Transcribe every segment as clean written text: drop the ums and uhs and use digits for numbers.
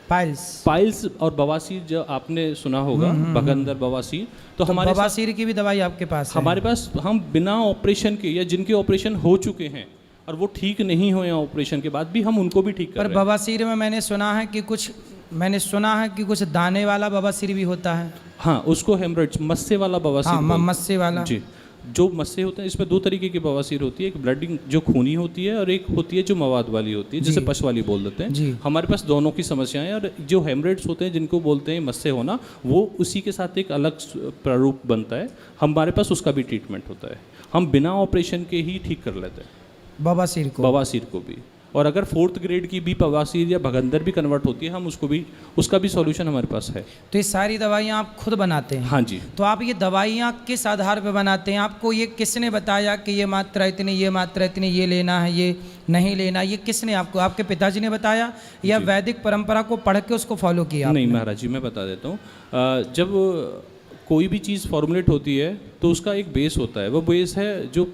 Piles और बवासीर जो आपने सुना होगा, भगंदर बवासीर, तो हमारे बवासीर की भी दवाई आपके पास है? हमारे पास हम बिना ऑपरेशन के या जिनके ऑपरेशन हो चुके हैं और वो ठीक नहीं हुए हैं ऑपरेशन के बाद भी, हम उनको भी ठीक कर रहे हैं। पर बवासीर में मैंने सुना है कि कुछ दाने वाला बवासीर भी होता है। हाँ, उसको हेमरेज, मस्से वाला बवासीर। हाँ, मस्से वाला जी, जो मस्से होते हैं, इसमें दो तरीके की बवासीर होती है, एक ब्लडिंग जो खूनी होती है और एक होती है जो मवाद वाली होती है, जिसे पश वाली बोल देते हैं। हमारे पास दोनों की समस्याएं, और जो हेमरेड्स होते हैं जिनको बोलते हैं मस्से होना, वो उसी के साथ एक अलग प्रारूप बनता है, हमारे पास उसका भी ट्रीटमेंट होता है। हम बिना ऑपरेशन के ही ठीक कर लेते हैं बवासीर को भी। और अगर 4th ग्रेड की भी बवासीर या भगंदर भी कन्वर्ट होती है, हम उसका भी सॉल्यूशन हमारे पास है। तो ये सारी दवाइयाँ आप खुद बनाते हैं? हाँ जी। तो आप ये दवाइयाँ किस आधार पर बनाते हैं? आपको ये किसने बताया कि ये मात्रा इतनी, ये मात्रा इतनी, ये लेना है, ये नहीं लेना? ये किसने आपको, आपके पिताजी ने बताया या वैदिक परंपरा को पढ़ के उसको फॉलो किया? नहीं महाराज जी, मैं बता देता हूँ। जब कोई भी चीज़ फॉर्मुलेट होती है तो उसका एक बेस होता है। वो बेस है जो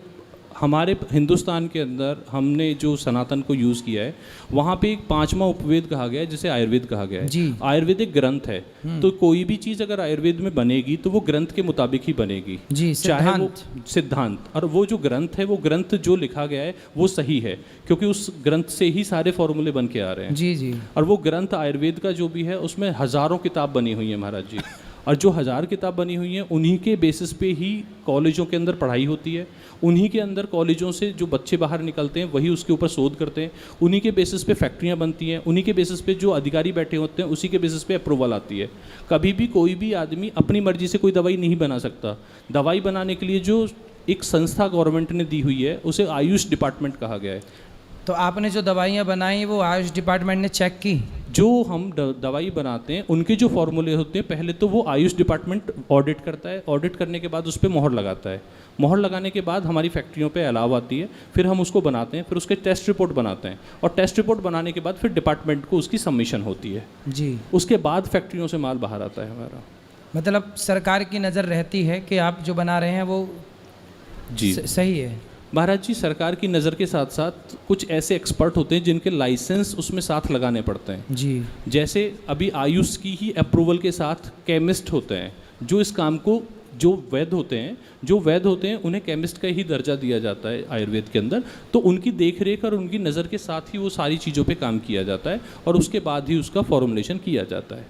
हमारे हिंदुस्तान के अंदर हमने जो सनातन को यूज़ किया है, वहाँ पे एक 5वां उपवेद कहा गया है, जिसे आयुर्वेद कहा गया है। आयुर्वेदिक ग्रंथ है, तो कोई भी चीज़ अगर आयुर्वेद में बनेगी तो वो ग्रंथ के मुताबिक ही बनेगी, चाहे वो सिद्धांत। और वो जो ग्रंथ है, वो ग्रंथ जो लिखा गया है वो सही है, क्योंकि उस ग्रंथ से ही सारे फॉर्मूले बन के आ रहे हैं। जी। और वो ग्रंथ आयुर्वेद का जो भी है, उसमें हज़ारों किताब बनी हुई है महाराज जी। और जो 1000 किताब बनी हुई हैं, उन्हीं के बेसिस पे ही कॉलेजों के अंदर पढ़ाई होती है। उन्हीं के अंदर कॉलेजों से जो बच्चे बाहर निकलते हैं वही उसके ऊपर शोध करते हैं। उन्हीं के बेसिस पे फैक्ट्रियां बनती हैं। उन्हीं के बेसिस पे जो अधिकारी बैठे होते हैं, उसी के बेसिस पे अप्रूवल आती है। कभी भी कोई भी आदमी अपनी मर्जी से कोई दवाई नहीं बना सकता। दवाई बनाने के लिए जो एक संस्था गवर्नमेंट ने दी हुई है, उसे आयुष डिपार्टमेंट कहा गया है। तो आपने जो दवाइयाँ बनाई वो आयुष डिपार्टमेंट ने चेक की? जो हम दवाई बनाते हैं, उनके जो फॉर्मूले होते हैं, पहले तो वो आयुष डिपार्टमेंट ऑडिट करता है। ऑडिट करने के बाद उस पर मोहर लगाता है। मोहर लगाने के बाद हमारी फैक्ट्रियों पे अलाव आती है, फिर हम उसको बनाते हैं, फिर उसके टेस्ट रिपोर्ट बनाते हैं, और टेस्ट रिपोर्ट बनाने के बाद फिर डिपार्टमेंट को उसकी सबमिशन होती है जी। उसके बाद फैक्ट्रियों से माल बाहर आता है हमारा। मतलब सरकार की नज़र रहती है कि आप जो बना रहे हैं वो जी सही है? महाराज जी, सरकार की नज़र के साथ साथ कुछ ऐसे एक्सपर्ट होते हैं जिनके लाइसेंस उसमें साथ लगाने पड़ते हैं जी। जैसे अभी आयुष की ही अप्रूवल के साथ केमिस्ट होते हैं, जो इस काम को, जो वैद्य होते हैं उन्हें केमिस्ट का ही दर्जा दिया जाता है आयुर्वेद के अंदर। तो उनकी देखरेख और उनकी नज़र के साथ ही वो सारी चीज़ों पे काम किया जाता है, और उसके बाद ही उसका फॉर्मुलेशन किया जाता है।